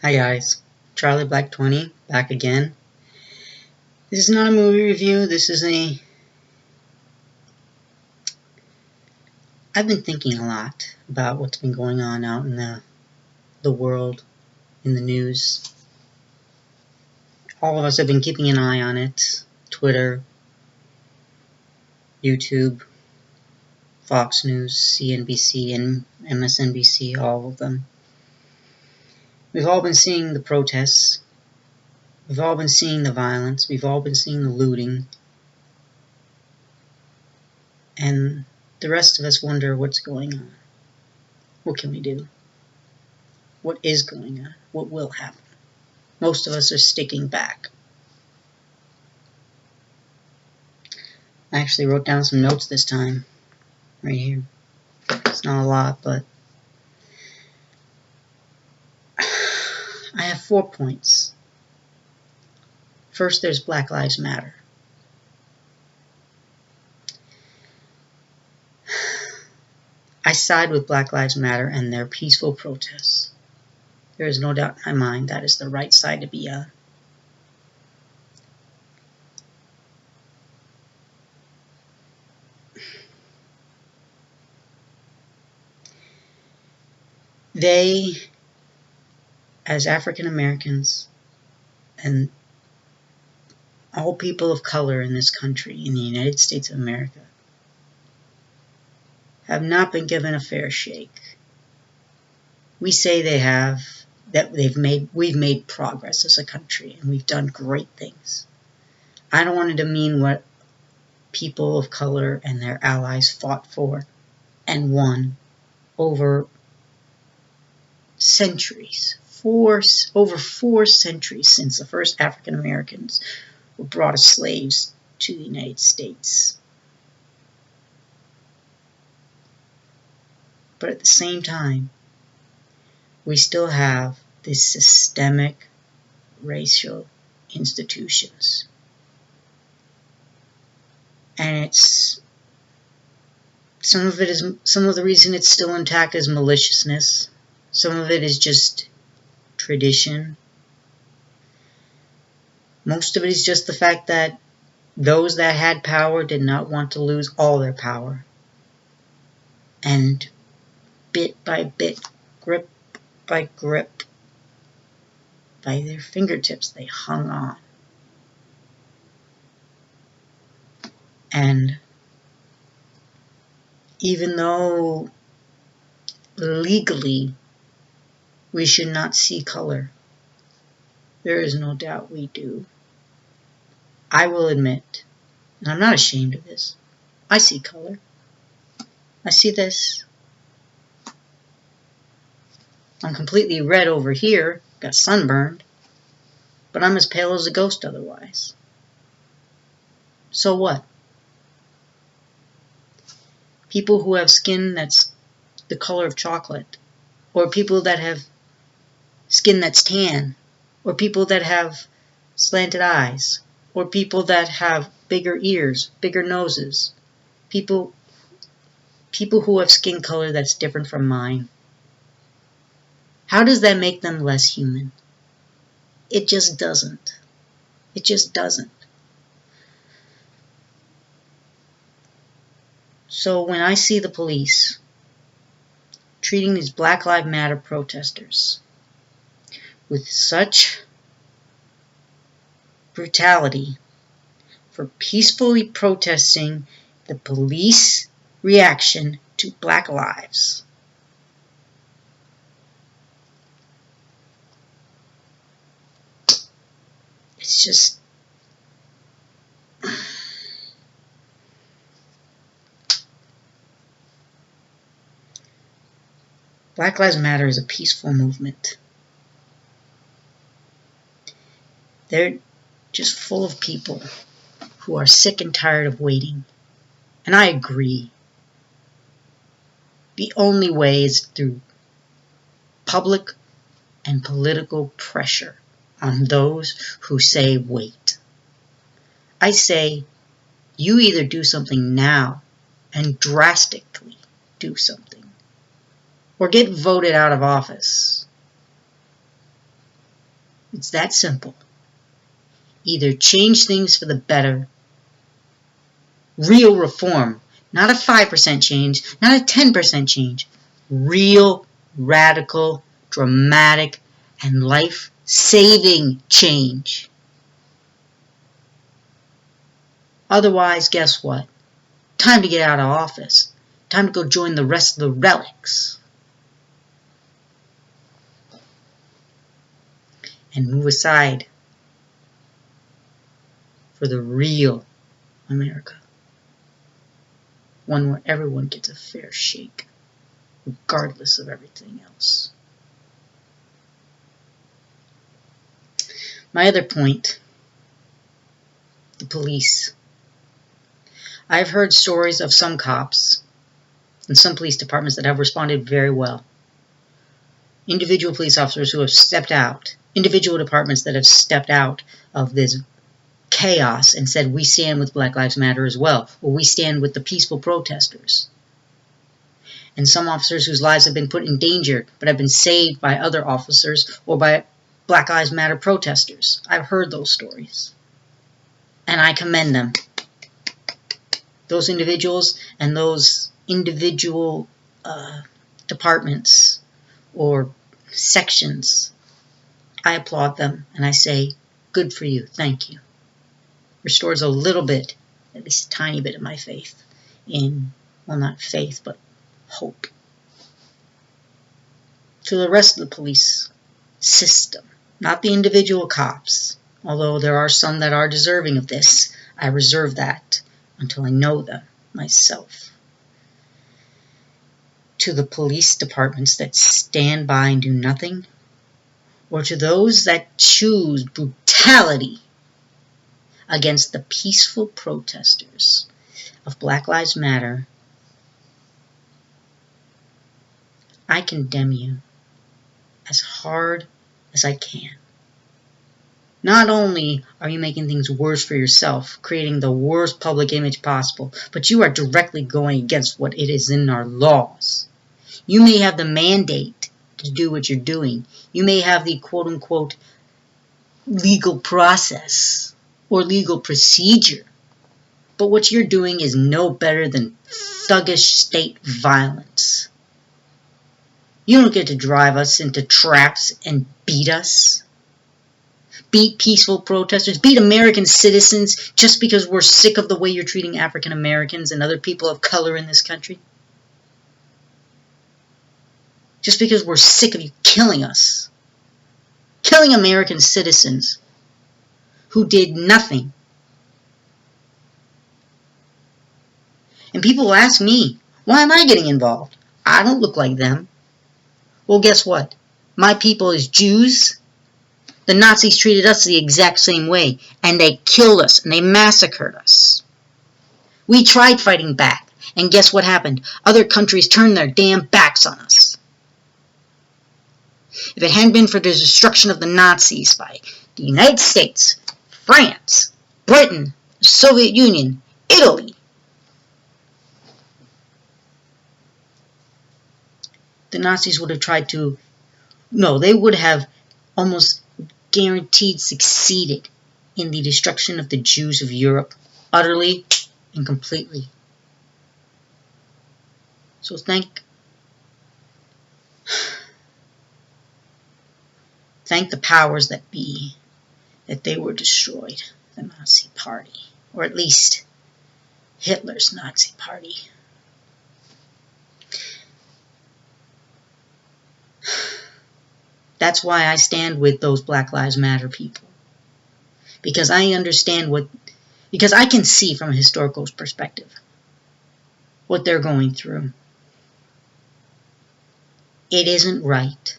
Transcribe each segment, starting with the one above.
Hi guys, Charlie Black 20 back again. This is not a movie review. I've been thinking a lot about what's been going on out in the world, in the news. All of us have been keeping an eye on it. Twitter, YouTube, Fox News, CNBC, and MSNBC, all of them. We've all been seeing the protests. We've all been seeing the violence. We've all been seeing the looting. And the rest of us wonder what's going on. What can we do? What is going on? What will happen? Most of us are sticking back. I actually wrote down some notes this time, right here. It's not a lot, but I have 4 points. First, there's Black Lives Matter. I side with Black Lives Matter and their peaceful protests. There is no doubt in my mind that is the right side to be on. They, as African Americans and all people of color in this country, in the United States of America, have not been given a fair shake. We say we've made progress as a country and we've done great things. I don't want it to mean what people of color and their allies fought for and won over centuries. Over 4 centuries since the first African Americans were brought as slaves to the United States. But at the same time, we still have these systemic racial institutions. And some of the reason it's still intact is maliciousness. Some of it is just tradition. Most of it is just the fact that those that had power did not want to lose all their power. And bit by bit, grip by grip, by their fingertips, they hung on. And even though legally we should not see color, there is no doubt we do. I will admit, and I'm not ashamed of this, I see color. I see this. I'm completely red over here, got sunburned, but I'm as pale as a ghost otherwise. So what? People who have skin that's the color of chocolate, or people that have skin that's tan, or people that have slanted eyes, or people that have bigger ears, bigger noses, people who have skin color that's different from mine. How does that make them less human? It just doesn't. It just doesn't. So when I see the police treating these Black Lives Matter protesters with such brutality for peacefully protesting the police reaction to Black lives, it's just Black Lives Matter is a peaceful movement. They're just full of people who are sick and tired of waiting. And I agree. The only way is through public and political pressure on those who say wait. I say you either do something now and drastically do something, or get voted out of office. It's that simple. Either change things for the better, real reform, not a 5% change, not a 10% change, real, radical, dramatic, and life-saving change. Otherwise, guess what? Time to get out of office. Time to go join the rest of the relics. And move aside for the real America. One where everyone gets a fair shake, regardless of everything else. My other point, the police. I've heard stories of some cops and some police departments that have responded very well. Individual police officers who have stepped out, individual departments that have stepped out of this chaos and said, we stand with Black Lives Matter as well, or we stand with the peaceful protesters. And some officers whose lives have been put in danger but have been saved by other officers or by Black Lives Matter protesters. I've heard those stories. And I commend them. Those individuals and those individual departments or sections, I applaud them and I say, good for you, thank you. Restores a little bit, at least a tiny bit of my faith in, well, not faith, but hope. To the rest of the police system, not the individual cops, although there are some that are deserving of this, I reserve that until I know them myself. To the police departments that stand by and do nothing, or to those that choose brutality against the peaceful protesters of Black Lives Matter, I condemn you as hard as I can. Not only are you making things worse for yourself, creating the worst public image possible, but you are directly going against what it is in our laws. You may have the mandate to do what you're doing. You may have the quote-unquote legal process or legal procedure, but what you're doing is no better than thuggish state violence. You don't get to drive us into traps and beat us. Beat peaceful protesters, beat American citizens just because we're sick of the way you're treating African Americans and other people of color in this country. Just because we're sick of you killing us. Killing American citizens who did nothing. And people ask me, why am I getting involved? I don't look like them. Well, guess what? My people is Jews. The Nazis treated us the exact same way, and they killed us, and they massacred us. We tried fighting back, and guess what happened? Other countries turned their damn backs on us. If it hadn't been for the destruction of the Nazis by the United States, France, Britain, the Soviet Union, Italy, the Nazis would have tried to, no, they would have almost guaranteed succeeded in the destruction of the Jews of Europe, utterly and completely. So thank the powers that be that they were destroyed, the Nazi Party, or at least Hitler's Nazi Party. That's why I stand with those Black Lives Matter people. Because I understand because I can see from a historical perspective what they're going through. It isn't right.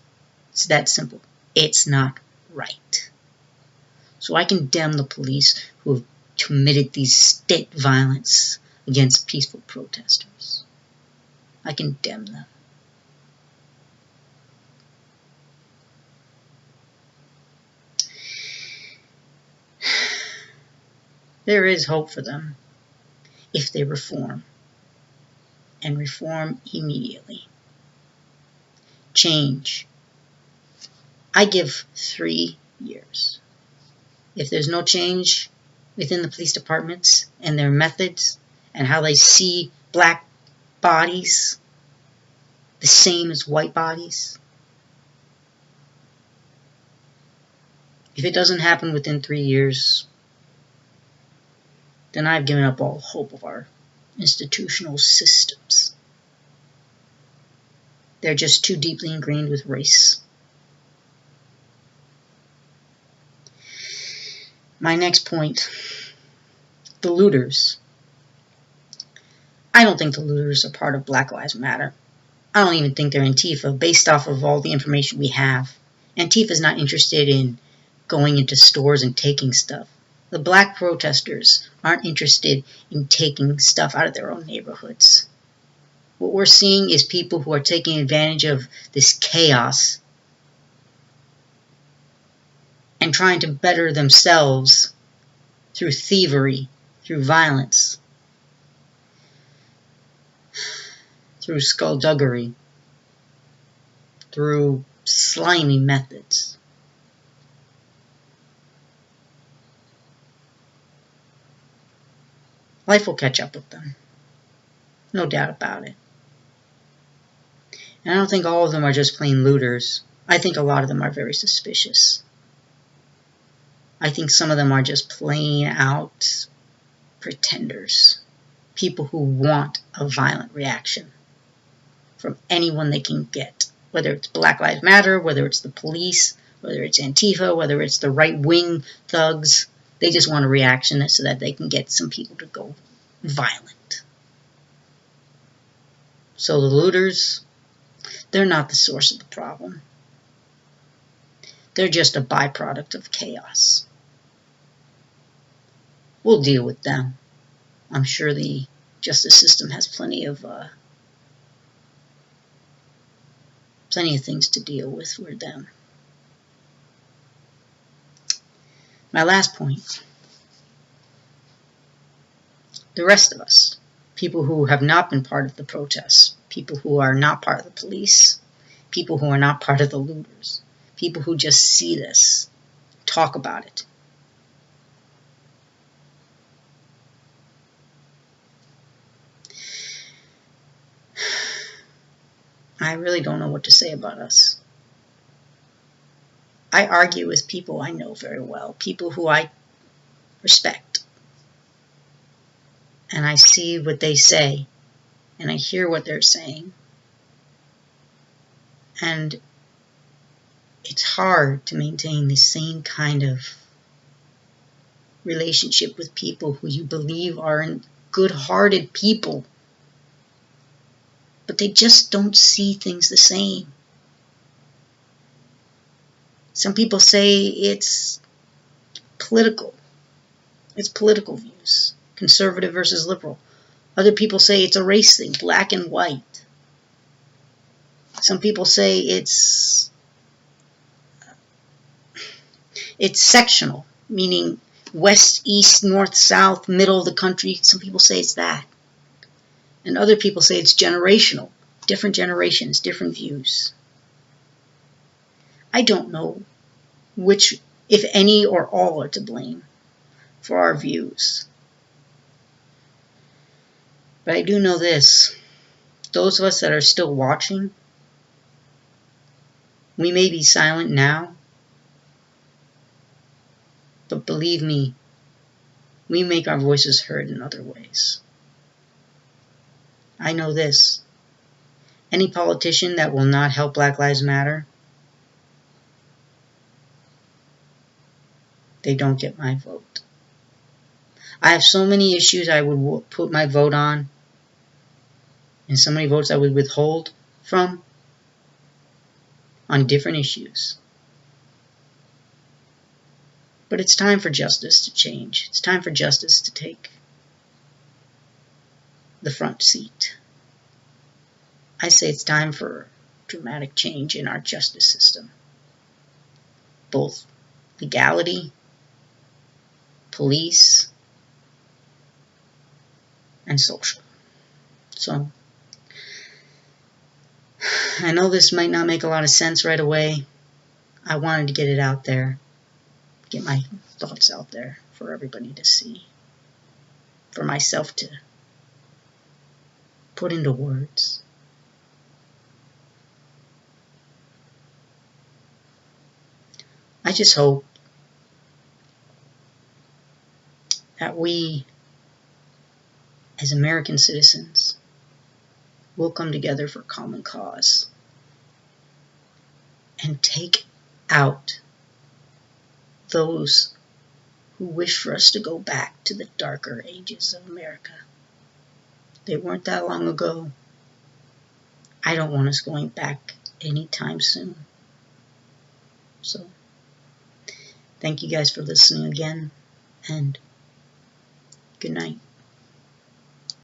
It's that simple. It's not right. So I condemn the police who have committed these state violence against peaceful protesters. I condemn them. There is hope for them if they reform, and reform immediately. Change. I give 3 years. If there's no change within the police departments and their methods and how they see black bodies the same as white bodies, if it doesn't happen within 3 years, then I've given up all hope of our institutional systems. They're just too deeply ingrained with race. My next point, the looters. I don't think the looters are part of Black Lives Matter. I don't even think they're Antifa, based off of all the information we have. Antifa's not interested in going into stores and taking stuff. The black protesters aren't interested in taking stuff out of their own neighborhoods. What we're seeing is people who are taking advantage of this chaos and trying to better themselves through thievery, through violence, through skullduggery, through slimy methods. Life will catch up with them. No doubt about it. And I don't think all of them are just plain looters. I think a lot of them are very suspicious. I think some of them are just plain out pretenders. People who want a violent reaction from anyone they can get. Whether it's Black Lives Matter, whether it's the police, whether it's Antifa, whether it's the right-wing thugs. They just want a reaction so that they can get some people to go violent. So the looters, they're not the source of the problem. They're just a byproduct of chaos. We'll deal with them. I'm sure the justice system has plenty of things to deal with them. My last point. The rest of us, people who have not been part of the protests, people who are not part of the police, people who are not part of the looters, people who just see this, talk about it. I really don't know what to say about us. I argue with people I know very well, people who I respect. And I see what they say, and I hear what they're saying. And it's hard to maintain the same kind of relationship with people who you believe are good-hearted people, but they just don't see things the same. Some people say it's political. It's political views, conservative versus liberal. Other people say it's a race thing, black and white. Some people say it's sectional, meaning west, east, north, south, middle of the country. Some people say it's that. And other people say it's generational, different generations, different views. I don't know which, if any or all, are to blame for our views. But I do know this. Those of us that are still watching, we may be silent now, but believe me, we make our voices heard in other ways. I know this. Any politician that will not help Black Lives Matter, they don't get my vote. I have so many issues I would put my vote on, and so many votes I would withhold from on different issues. But it's time for justice to change. It's time for justice to take the front seat. I say it's time for dramatic change in our justice system. Both legality, police, and social. So, I know this might not make a lot of sense right away. I wanted to get it out there. get my thoughts out there for everybody to see, for myself to put into words. I just hope that we, as American citizens, will come together for common cause and take out those who wish for us to go back to the darker ages of America. They weren't that long ago. I don't want us going back anytime soon. So, thank you guys for listening again, and good night.